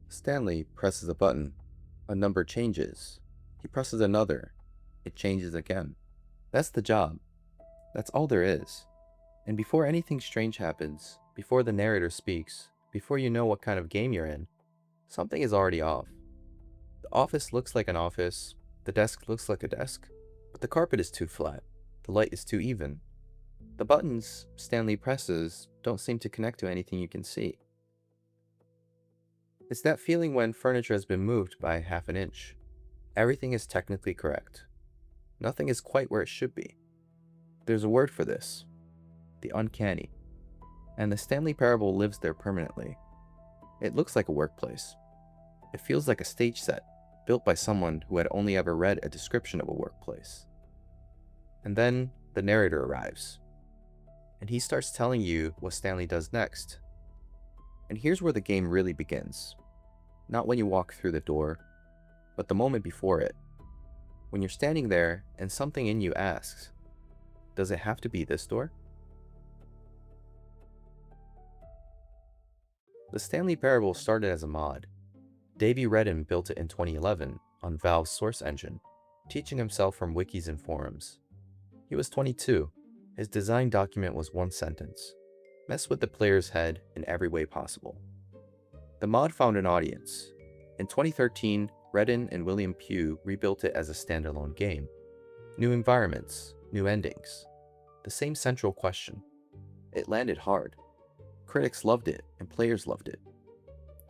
Stanley presses a button. A number changes. He presses another. It changes again. That's the job. That's all there is. And before anything strange happens, before the narrator speaks, before you know what kind of game you're in, something is already off. The office looks like an office, the desk looks like a desk, but the carpet is too flat, the light is too even. The buttons Stanley presses don't seem to connect to anything you can see. It's that feeling when furniture has been moved by half an inch. Everything is technically correct. Nothing is quite where it should be. There's a word for this: the uncanny. And the Stanley Parable lives there permanently. It looks like a workplace. It feels like a stage set, built by someone who had only ever read a description of a workplace. And then the narrator arrives, and he starts telling you what Stanley does next. And here's where the game really begins. Not when you walk through the door, but the moment before it. When you're standing there and something in you asks, does it have to be this door? The Stanley Parable started as a mod. Wreden built it in 2011 on Valve's Source Engine, teaching himself from wikis and forums. He was 22. His design document was one sentence: mess with the player's head in every way possible. The mod found an audience. In 2013, Wreden and William Pugh rebuilt it as a standalone game. New environments, new endings. The same central question. It landed hard. Critics loved it, and players loved it.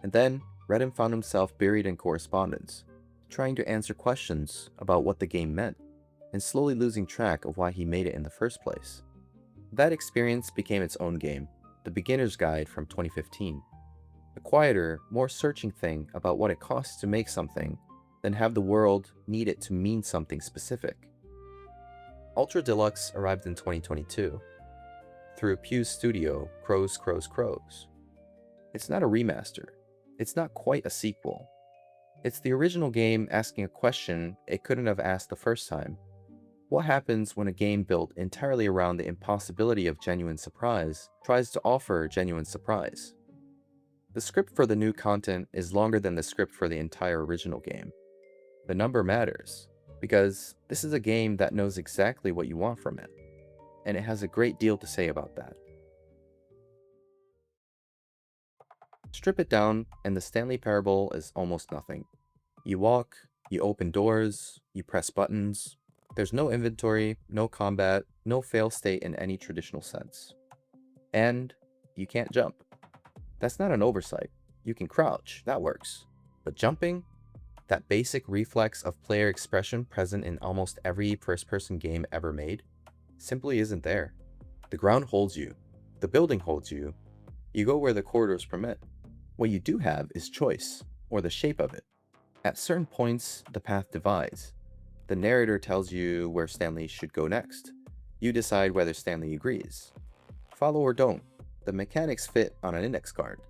And then, Wreden found himself buried in correspondence, trying to answer questions about what the game meant, and slowly losing track of why he made it in the first place. That experience became its own game, The Beginner's Guide from 2015. A quieter, more searching thing about what it costs to make something than have the world need it to mean something specific. Ultra Deluxe arrived in 2022 through Pugh's studio, Crows. It's not a remaster. It's not quite a sequel. It's the original game asking a question it couldn't have asked the first time. What happens when a game built entirely around the impossibility of genuine surprise tries to offer genuine surprise? The script for the new content is longer than the script for the entire original game. The number matters, because this is a game that knows exactly what you want from it, and it has a great deal to say about that. Strip it down, and the Stanley Parable is almost nothing. You walk, you open doors, you press buttons. There's no inventory, no combat, no fail state in any traditional sense. And you can't jump. That's not an oversight. You can crouch, that works. But jumping? That basic reflex of player expression present in almost every first-person game ever made simply isn't there. The ground holds you. The building holds you. You go where the corridors permit. What you do have is choice, or the shape of it. At certain points, the path divides. The narrator tells you where Stanley should go next. You decide whether Stanley agrees. Follow or don't. The mechanics fit on an index card.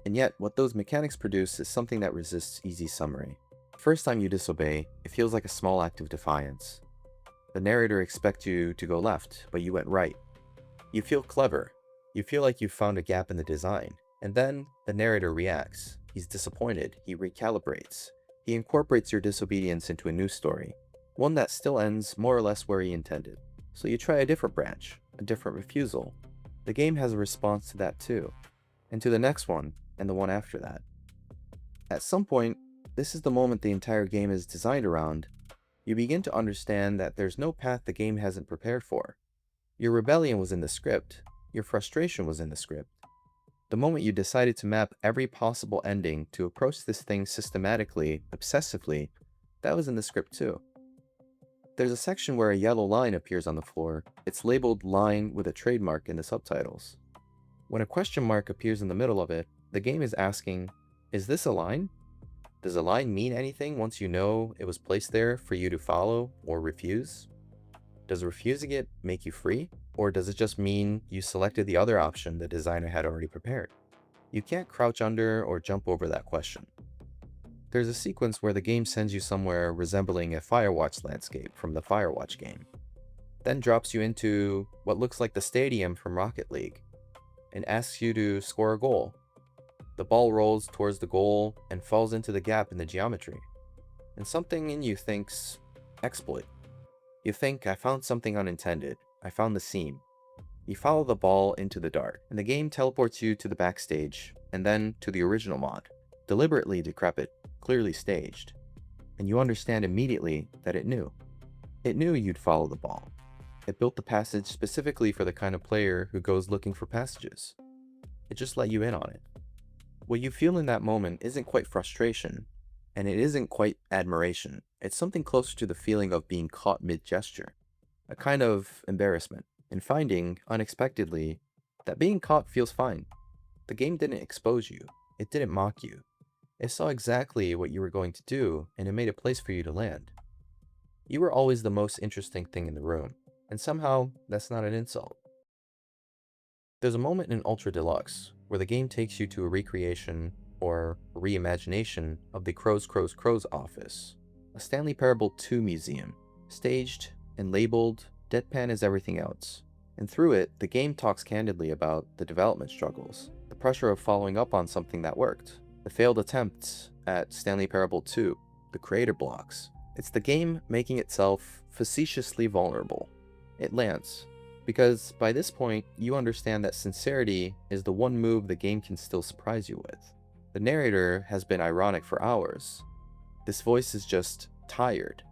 And yet, what those mechanics produce is something that resists easy summary. First time you disobey, it feels like a small act of defiance. The narrator expects you to go left, but you went right. You feel clever. You feel like you've found a gap in the design. And then, the narrator reacts. He's disappointed. He recalibrates. He incorporates your disobedience into a new story. One that still ends more or less where he intended. So you try a different branch, a different refusal. The game has a response to that too. And to the next one, and the one after that. At some point, this is the moment the entire game is designed around, you begin to understand that there's no path the game hasn't prepared for. Your rebellion was in the script. Your frustration was in the script. The moment you decided to map every possible ending to approach this thing systematically, obsessively, that was in the script too. There's a section where a yellow line appears on the floor. It's labeled line with a trademark in the subtitles. When a question mark appears in the middle of it, the game is asking, is this a line? Does a line mean anything once you know it was placed there for you to follow or refuse? Does refusing it make you free? Or does it just mean you selected the other option the designer had already prepared? You can't crouch under or jump over that question. There's a sequence where the game sends you somewhere resembling a Firewatch landscape from the Firewatch game, then drops you into what looks like the stadium from Rocket League, and asks you to score a goal. The ball rolls towards the goal and falls into the gap in the geometry. And something in you thinks, exploit. You think, I found something unintended. I found the seam. You follow the ball into the dark, and the game teleports you to the backstage, and then to the original mod. Deliberately decrepit, clearly staged. And you understand immediately that it knew. It knew you'd follow the ball. It built the passage specifically for the kind of player who goes looking for passages. It just let you in on it. What you feel in that moment isn't quite frustration, and it isn't quite admiration. It's something closer to the feeling of being caught mid-gesture. A kind of embarrassment, and finding, unexpectedly, that being caught feels fine. The game didn't expose you. It didn't mock you. It saw exactly what you were going to do, and it made a place for you to land. You were always the most interesting thing in the room, and somehow, that's not an insult. There's a moment in Ultra Deluxe where the game takes you to a recreation, or reimagination, of the Crows office, a Stanley Parable 2 museum, staged and labeled deadpan as everything else. And through it, the game talks candidly about the development struggles, the pressure of following up on something that worked, the failed attempts at Stanley Parable 2, the creator blocks. It's the game making itself facetiously vulnerable. It lands, because by this point, you understand that sincerity is the one move the game can still surprise you with. The narrator has been ironic for hours. This voice is just tired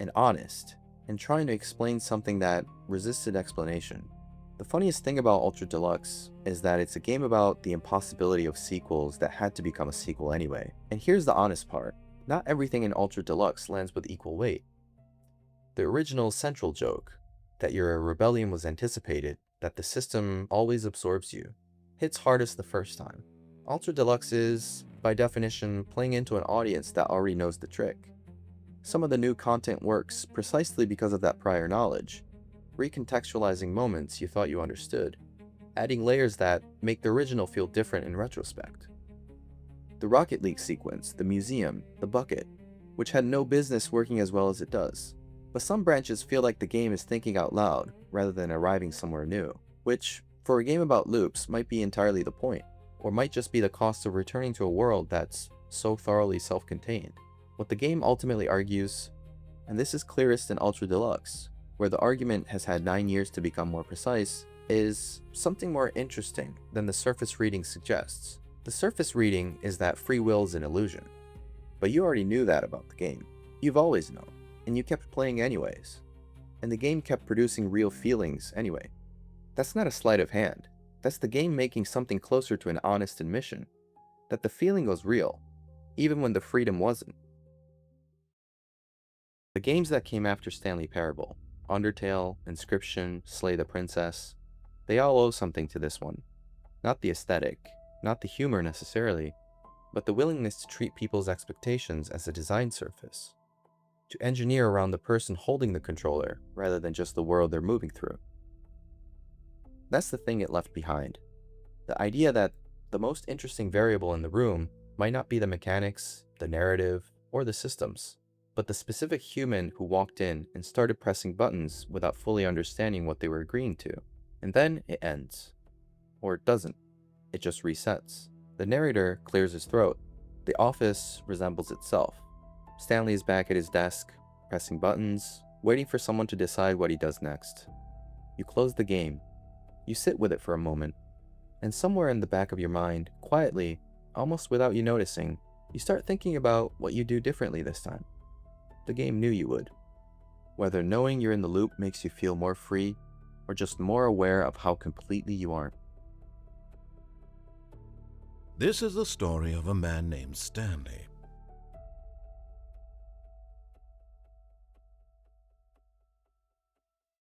and honest and trying to explain something that resisted explanation. The funniest thing about Ultra Deluxe is that it's a game about the impossibility of sequels that had to become a sequel anyway. And here's the honest part. Not everything in Ultra Deluxe lands with equal weight. The original central joke, that your rebellion was anticipated, that the system always absorbs you, hits hardest the first time. Ultra Deluxe is, by definition, playing into an audience that already knows the trick. Some of the new content works precisely because of that prior knowledge, recontextualizing moments you thought you understood, adding layers that make the original feel different in retrospect. The Rocket League sequence, the museum, the bucket, which had no business working as well as it does. But some branches feel like the game is thinking out loud, rather than arriving somewhere new, which, for a game about loops, might be entirely the point, or might just be the cost of returning to a world that's so thoroughly self-contained. What the game ultimately argues, and this is clearest in Ultra Deluxe, where the argument has had 9 years to become more precise, is something more interesting than the surface reading suggests. The surface reading is that free will is an illusion. But you already knew that about the game. You've always known, and you kept playing anyways. And the game kept producing real feelings anyway. That's not a sleight of hand. That's the game making something closer to an honest admission. That the feeling was real, even when the freedom wasn't. The games that came after Stanley Parable, Undertale, Inscription, Slay the Princess, they all owe something to this one. Not the aesthetic, not the humor necessarily, but the willingness to treat people's expectations as a design surface. To engineer around the person holding the controller, rather than just the world they're moving through. That's the thing it left behind. The idea that the most interesting variable in the room might not be the mechanics, the narrative, or the systems, but the specific human who walked in and started pressing buttons without fully understanding what they were agreeing to. And then it ends. Or it doesn't. It just resets. The narrator clears his throat. The office resembles itself. Stanley is back at his desk, pressing buttons, waiting for someone to decide what he does next. You close the game. You sit with it for a moment. And somewhere in the back of your mind, quietly, almost without you noticing, you start thinking about what you do differently this time. The game knew you would. Whether knowing you're in the loop makes you feel more free, or just more aware of how completely you aren't. This is the story of a man named Stanley.